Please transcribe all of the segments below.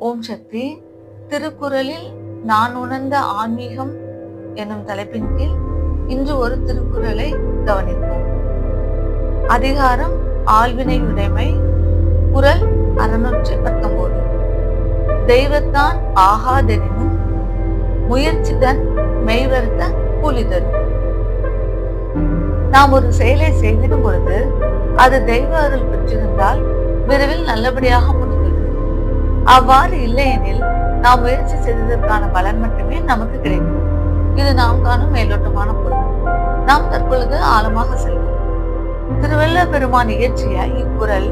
ஓம் சக்தி. திருக்குறளில் நான் உணர்ந்த ஆன்மீகம் எனும் தலைப்பின் கீழ் இன்று ஒரு திருக்குறளை கவனிப்போம். அதிகாரம் ஆள்வினையுடைமை. குறள் 619. தெய்வத்தான் ஆகாதெனினும் முயற்சிதன் மெய்வர்த்த கூலி தரும். நாம் ஒரு செயலை செய்திடும் பொழுது அது தெய்வ அருள் பெற்றிருந்தால் விரைவில் நல்லபடியாக முடிந்தது. அவ்வாறு இல்லையெனில் நாம் முயற்சி செய்ததற்கான பலன் மட்டுமே நமக்கு கிடைக்கும். இது நாம் காணும் மேலோட்டமான பொருள். நாம் தற்பொழுது ஆழமாக செல்வோம். திருவள்ளுவர் பெருமான் இயற்றிய இக்குறள்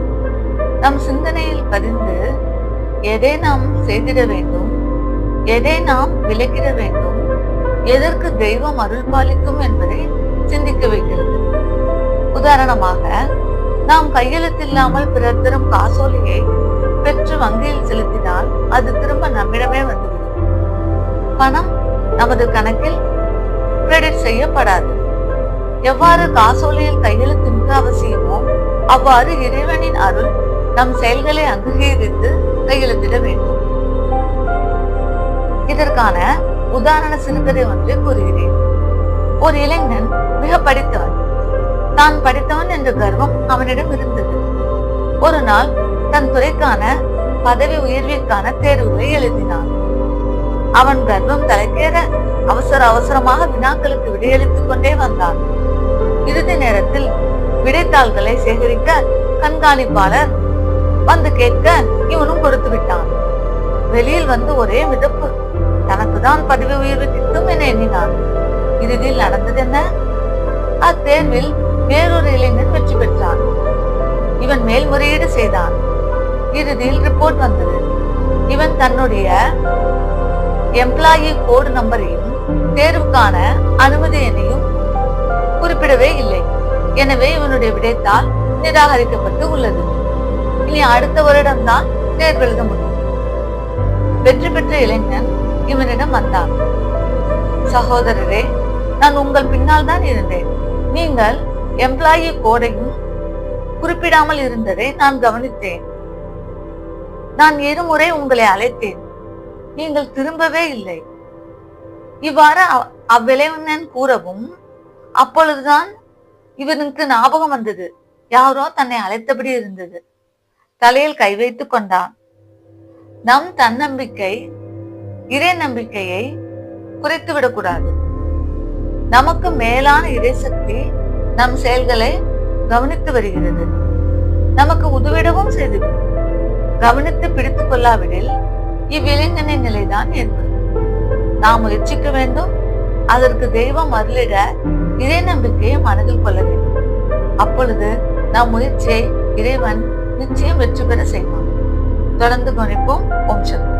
நம் சிந்தனையில் பதிந்து எதை நாம் செய்திட வேண்டும், எதை நாம் விலக்கிட வேண்டும், எதற்கு தெய்வம் அருள் பாலிக்கும் என்பதை சிந்திக்க வைக்கிறது. உதாரணமாக, நாம் கையெழுத்தில்லாமல் பிறர் தரும் காசோலையை பெற்று வங்கியில் செலுத்தினால் அது திரும்ப நம்மிடமே வந்துவிடும். பணம் நமது கணக்கில் கிரெடிட் செய்யப்படாது. எவ்வாறு காசோலையில் கையெழுத்து மிக அவசியமோ அவ்வாறு இறைவனின் அருள் நம் செயல்களை அங்கீகரித்து கையெழுத்திட வேண்டும். இதற்கான உதாரண சிறுகதை ஒன்றை கூறுகிறேன். ஒரு இளைஞன் மிக படித்தவன். தான் படித்தவன் என்ற கர்வம் அவனிடம் இருந்தது. ஒரு நாள் தன் துறைக்கான பதவி உயர்விற்கான தேர்வுகளை எழுதினான். அவன் கர்வம் தலைக்கேற அவசரமாக வினாக்களுக்கு விடையளித்துக் கொண்டே வந்தான். இறுதி நேரத்தில் விடைத்தாள்களை சேகரிக்க கண்காணிப்பாளர் வந்து கேட்க இவனும் கொடுத்து விட்டான். வெளியில் வந்து ஒரே மிதப்பு. தனக்குதான் பதவி உயர்வு கிட்டும் என எண்ணினான். இறுதியில் நடந்தது என்ன? அத்தேர்வில் வேறொரு இளைஞன் வெற்றி பெற்றான். இவன் மேல்முறையீடு செய்தான். இறுதியில் ரிப்போர்ட் வந்தது. இவன் தன்னுடைய எம்ப்ளாயி கோடு நம்பரையும் தேர்வுக்கான அனுமதி எண்ணையும் குறிப்பிடவே இல்லை. எனவே இவனுடைய விடைத்தாள் நிராகரிக்கப்பட்டு உள்ளது. இனி அடுத்த வருடம்தான் தேர்வு எழுத முடியும். வெற்றி பெற்ற இளைஞன் இவனிடம் வந்தான். சகோதரரே, நான் உங்கள் பின்னால் தான் இருந்தேன். நீங்கள் எம்ப்ளாயி கோடையும் குறிப்பிடாமல் இருந்ததை நான் கவனித்தேன். நான் இருமுறை உங்களை அழைத்தேன். நீங்கள் திரும்பவே இல்லை. இவ்வாறு அவ்விளைஞன் கூறவும் அப்பொழுதுதான் இவனுக்கு ஞாபகம் வந்தது. யாரோ தன்னை அழைத்தபடி இருந்தது. தலையில் கை வைத்துக் கொண்டான். நம் தன்னம்பிக்கை இறை நம்பிக்கையை குறைத்து விடக்கூடாது. நமக்கு மேலான இறைசக்தி நம் செயல்களை கவனித்து வருகிறது. நமக்கு உதவிடவும் செய்துவிடும். கவனித்து பிடித்துக் கொள்ளாவிடில் இவ்விளைஞனின் நிலைதான் ஏற்படும். நாம் முயற்சிக்க வேண்டும். அதற்கு தெய்வம் அருளிட இறை நம்பிக்கையை மனதில் கொள்ள வேண்டும். அப்பொழுது நம் முயற்சியை இறைவன் நிச்சயம் வெற்றி பெற செய்வான். தொடர்ந்து கவனிப்போம். ஓம் சக்தி.